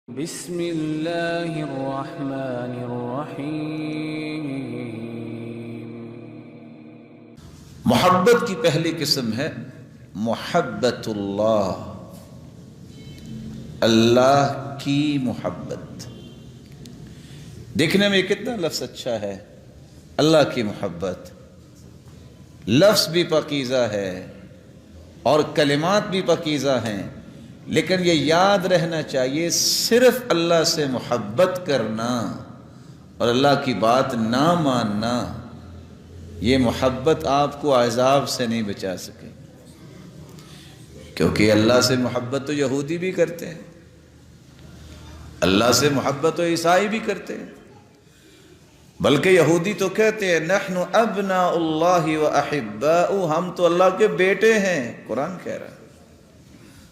بسم اللہ الرحمن الرحیم۔ محبت کی پہلی قسم ہے محبت اللہ، اللہ کی محبت۔ دیکھنے میں کتنا لفظ اچھا ہے، اللہ کی محبت۔ لفظ بھی پاکیزہ ہے اور کلمات بھی پاکیزہ ہیں، لیکن یہ یاد رہنا چاہیے صرف اللہ سے محبت کرنا اور اللہ کی بات نہ ماننا، یہ محبت آپ کو عذاب سے نہیں بچا سکے، کیونکہ اللہ سے محبت تو یہودی بھی کرتے ہیں، اللہ سے محبت تو عیسائی بھی کرتے ہیں، بلکہ یہودی تو کہتے ہیں نحن ابناء اللہ و احباؤ، ہم تو اللہ کے بیٹے ہیں۔ قرآن کہہ رہا ہے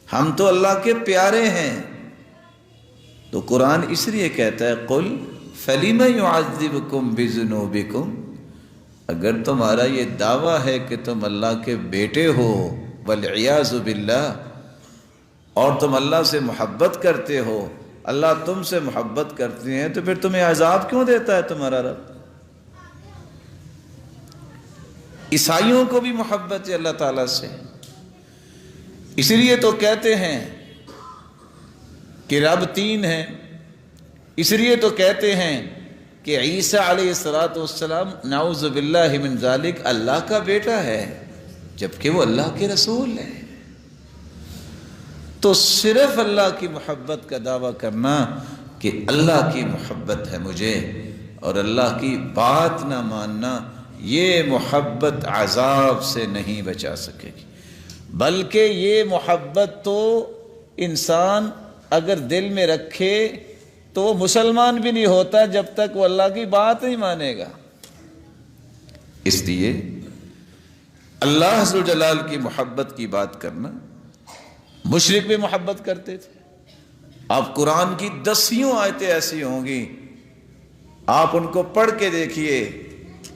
ہم تو اللہ کے پیارے ہیں۔ تو قرآن اس لیے کہتا ہے قل فلم يعذبكم بذنوبكم، اگر تمہارا یہ دعویٰ ہے کہ تم اللہ کے بیٹے ہو والعیاذ باللہ، اور تم اللہ سے محبت کرتے ہو، اللہ تم سے محبت کرتے ہیں، تو پھر تمہیں عذاب کیوں دیتا ہے تمہارا رب؟ عیسائیوں کو بھی محبت ہے اللہ تعالیٰ سے، اس لیے تو کہتے ہیں کہ رب تین ہے، اس لیے تو کہتے ہیں کہ عیسیٰ علیہ السلام نعوذ باللہ من ذالک اللہ کا بیٹا ہے، جبکہ وہ اللہ کے رسول ہے۔ تو صرف اللہ کی محبت کا دعویٰ کرنا کہ اللہ کی محبت ہے مجھے اور اللہ کی بات نہ ماننا، یہ محبت عذاب سے نہیں بچا سکے گی، بلکہ یہ محبت تو انسان اگر دل میں رکھے تو مسلمان بھی نہیں ہوتا جب تک وہ اللہ کی بات نہیں مانے گا۔ اس لیے اللہ ذو جلال کی محبت کی بات کرنا، مشرک بھی محبت کرتے تھے۔ آپ قرآن کی 10 آیتیں ایسی ہوں گی، آپ ان کو پڑھ کے دیکھیے،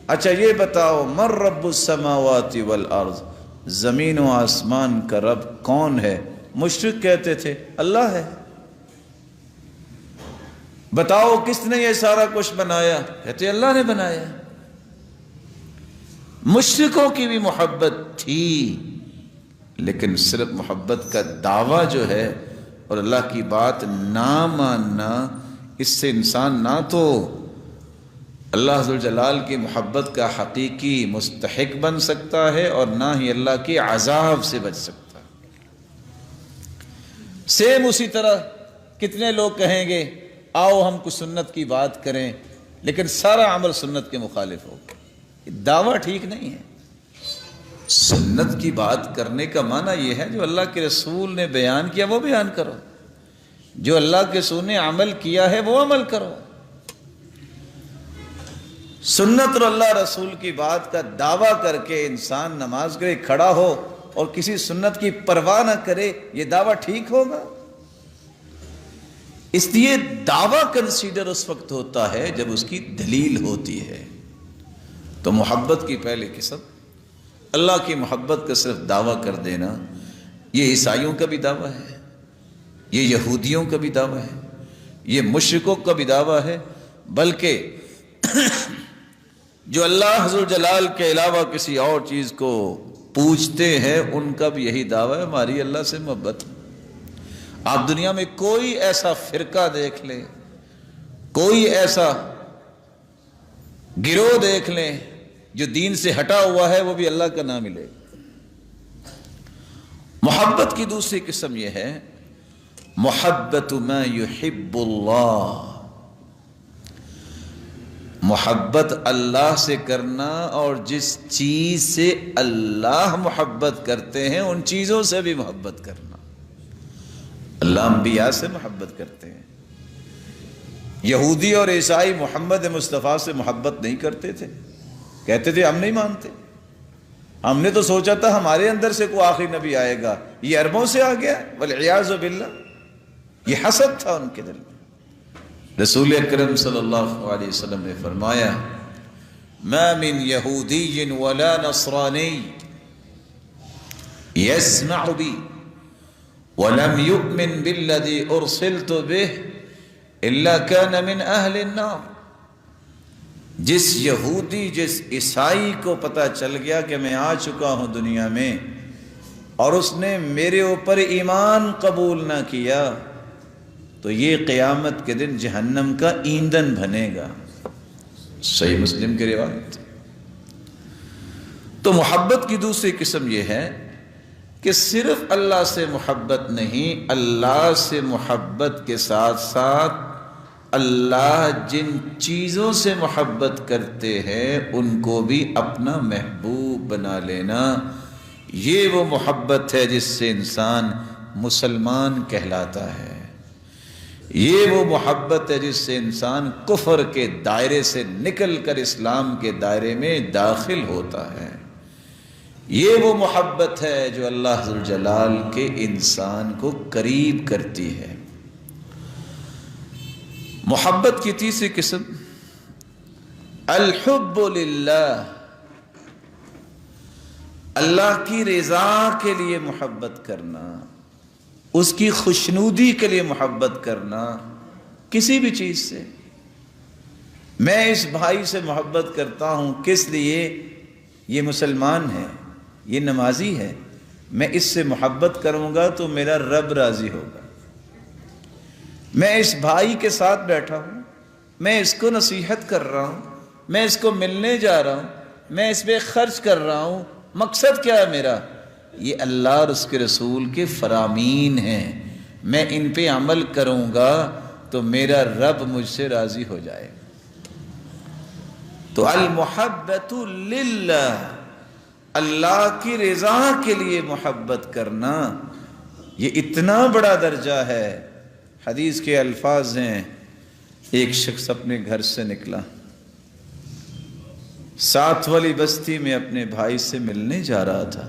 اچھا یہ بتاؤ من رب السماوات والارض، زمین و آسمان کا رب کون ہے؟ مشرک کہتے تھے اللہ ہے۔ بتاؤ کس نے یہ سارا کچھ بنایا؟ کہتے اللہ نے بنایا۔ مشرکوں کی بھی محبت تھی، لیکن صرف محبت کا دعویٰ جو ہے اور اللہ کی بات نہ ماننا، اس سے انسان نہ تو اللہ ذوالجلال کی محبت کا حقیقی مستحق بن سکتا ہے اور نہ ہی اللہ کے عذاب سے بچ سکتا۔ سیم اسی طرح کتنے لوگ کہیں گے آؤ ہم کو سنت کی بات کریں، لیکن سارا عمل سنت کے مخالف ہوگا، یہ دعویٰ ٹھیک نہیں ہے۔ سنت کی بات کرنے کا معنی یہ ہے جو اللہ کے رسول نے بیان کیا وہ بیان کرو، جو اللہ کے رسول نے عمل کیا ہے وہ عمل کرو۔ سنت اور اللہ رسول کی بات کا دعویٰ کر کے انسان نماز کے لیے کھڑا ہو اور کسی سنت کی پرواہ نہ کرے، یہ دعویٰ ٹھیک ہوگا؟ اس لیے دعویٰ کنسیڈر اس وقت ہوتا ہے جب اس کی دلیل ہوتی ہے۔ تو محبت کی پہلی قسم اللہ کی محبت کا صرف دعویٰ کر دینا، یہ عیسائیوں کا بھی دعویٰ ہے، یہ یہودیوں کا بھی دعویٰ ہے، یہ مشرکوں کا بھی دعویٰ ہے، بلکہ جو اللہ ذو جلال کے علاوہ کسی اور چیز کو پوجتے ہیں ان کا بھی یہی دعویٰ ہے ہماری اللہ سے محبت۔ آپ دنیا میں کوئی ایسا فرقہ دیکھ لیں، کوئی ایسا گروہ دیکھ لیں جو دین سے ہٹا ہوا ہے، وہ بھی اللہ کا نام ملے۔ محبت کی دوسری قسم یہ ہے محبت ما یحب اللہ، محبت اللہ سے کرنا اور جس چیز سے اللہ محبت کرتے ہیں ان چیزوں سے بھی محبت کرنا۔ اللہ انبیاء سے محبت کرتے ہیں، یہودی اور عیسائی محمد مصطفیٰ سے محبت نہیں کرتے تھے، کہتے تھے ہم نہیں مانتے، ہم نے تو سوچا تھا ہمارے اندر سے کوئی آخری نبی آئے گا، یہ عربوں سے آ گیا، والعیاذ باللہ، یہ حسد تھا ان کے دل میں۔ رسول اکرم صلی اللہ علیہ وسلم نے فرمایا ما من یہودی ولا نصرانی یسمع بی ولم یؤمن بالذی ارسلت به इल्ला कान मिन अहल अन्नार। जिस यहूदी जिस ईसाई को पता चल गया कि मैं आ चुका हूं दुनिया में और उसने मेरे ऊपर ईमान कबूल ना किया, तो ये क़यामत के दिन जहन्नम का ईंधन बनेगा। सही मुस्लिम की रिवायत। तो मोहब्बत की दूसरी किस्म यह है कि सिर्फ अल्लाह से मोहब्बत नहीं, अल्लाह से मोहब्बत के साथ साथ अल्लाह जिन चीज़ों से मोहब्बत करते हैं उनको भी अपना महबूब बना लेना। ये वो मोहब्बत है जिससे इंसान मुसलमान कहलाता है। ये वो मोहब्बत है जिससे इंसान कुफर के दायरे से निकल कर इस्लाम के दायरे में दाखिल होता है। ये वो मोहब्बत है जो अल्लाह ज़ुल जलाल के इंसान को करीब करती है। मोहब्बत की तीसरी किस्म अल-हुब्बु लिल्लाह, अल्लाह की रज़ा के लिए मोहब्बत करना, उसकी खुशनुदी के लिए मोहब्बत करना। किसी भी चीज़ से मैं इस भाई से मोहब्बत करता हूँ, किस लिए? ये मुसलमान है, ये नमाजी है, मैं इससे मोहब्बत करूँगा तो मेरा रब राज़ी होगा। मैं इस भाई के साथ बैठा हूँ, मैं इसको नसीहत कर रहा हूँ, मैं इसको मिलने जा रहा हूँ, मैं इस पर खर्च कर रहा हूँ, मकसद क्या है मेरा? ये अल्लाह और उसके रसूल के फरामीन हैं, मैं इन पे अमल करूँगा तो मेरा रब मुझसे राज़ी हो जाए। तो अल-मुहब्बतु लिल्लाह, अल्लाह की रज़ा के लिए मोहब्बत करना, ये इतना बड़ा दर्जा है। हदीस के अल्फाज हैं, एक शख्स अपने घर से निकला, साथ वाली बस्ती में अपने भाई से मिलने जा रहा था।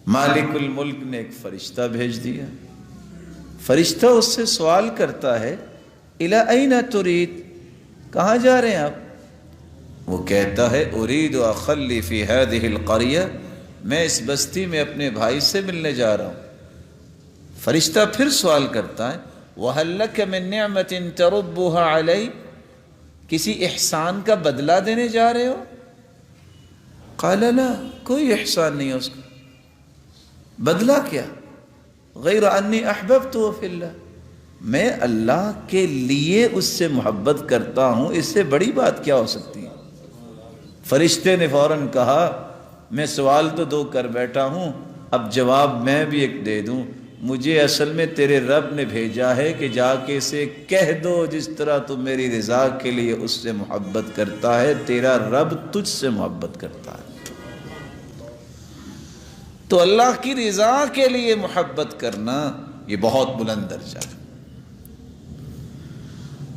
मालिकुल मुल्क ने एक फरिश्ता भेज दिया। फरिश्ता उससे सवाल करता है, इला ऐना तुरीद, कहाँ जा रहे हैं आप? वो कहता है, उरीदु अखल्ली फी हादिहिल क़रिया, मैं इस बस्ती में अपने भाई से मिलने जा रहा हूँ। फरिश्ता फिर सवाल करता है, वहल लक मिन निअमतिन तरुब्बुहा अलई, किसी एहसान का बदला देने जा रहे हो? क़ाल ला, कोई एहसान नहीं है उसका। बदला क्या? गैर अन्नी अहबब्तु फिल्लाह, मैं अल्लाह के लिए उससे मोहब्बत करता हूँ, इससे बड़ी बात क्या हो सकती है? फरिश्ते ने फौरन कहा, मैं सवाल तो दो कर बैठा हूँ, अब जवाब मैं भी एक दे दूँ। मुझे असल में तेरे रब ने भेजा है कि जाके इसे कह दो, जिस तरह तू मेरी रज़ा के लिए उससे मोहब्बत करता है, तेरा रब तुझसे मोहब्बत करता है। तो अल्लाह की रज़ा के लिए मोहब्बत करना ये बहुत बुलंद दर्जा है।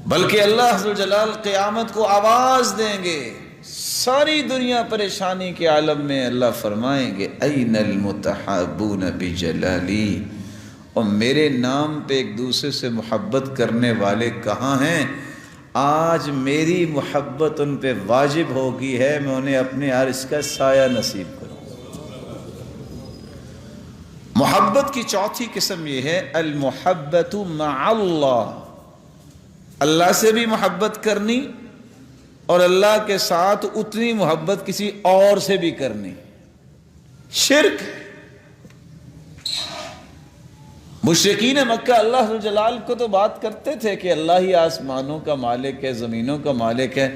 बल्कि अल्लाह ज़ुल जलाल क़यामत को आवाज़ देंगे, सारी दुनिया परेशानी के आलम में अल्लाह फरमाएंगे, ऐनल मुतहाबून बिजलाली, और मेरे नाम पे एक दूसरे से मोहब्बत करने वाले कहाँ हैं? आज मेरी मोहब्बत उन पे वाजिब होगी है, मैं उन्हें अपने अर्श का साया नसीब करूँ। मोहब्बत की चौथी किस्म ये है अल-मुहब्बतु मअल्लाह, अल्लाह से भी मोहब्बत करनी और अल्लाह के साथ उतनी मोहब्बत किसी और से भी करनी। शिर्क। मुशरिकीन मक्का अल्लाह ज़ुल जलाल को तो बात करते थे कि अल्लाह ही आसमानों का मालिक है, ज़मीनों का मालिक है,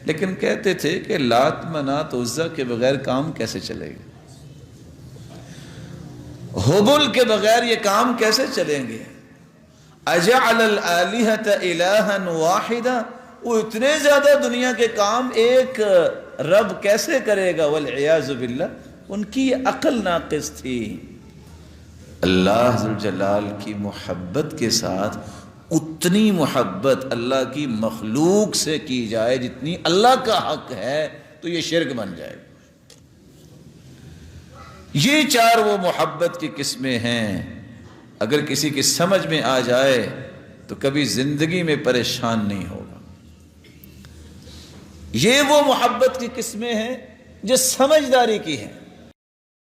लेकिन कहते थे कि लात मनात उज़्ज़ा के बगैर काम कैसे चलेगा, हुबुल के बगैर ये काम कैसे चलेंगे। अजअल आलिहत इलाहन वाहिदा, वो इतने ज्यादा दुनिया के काम एक रब कैसे करेगा? वल-इयाज़ु बिल्लाह, उनकी अक्ल नाक़िस थी। अल्लाह ज़ुल जलाल की मोहब्बत के साथ उतनी मोहब्बत अल्लाह की मखलूक से की जाए जितनी अल्लाह का हक है, तो ये शिर्क बन जाएगा। ये चार वो मोहब्बत की किस्में हैं, अगर किसी की समझ में आ जाए तो कभी जिंदगी में परेशान नहीं होगा। ये वो मोहब्बत की किस्में हैं जो समझदारी की हैं।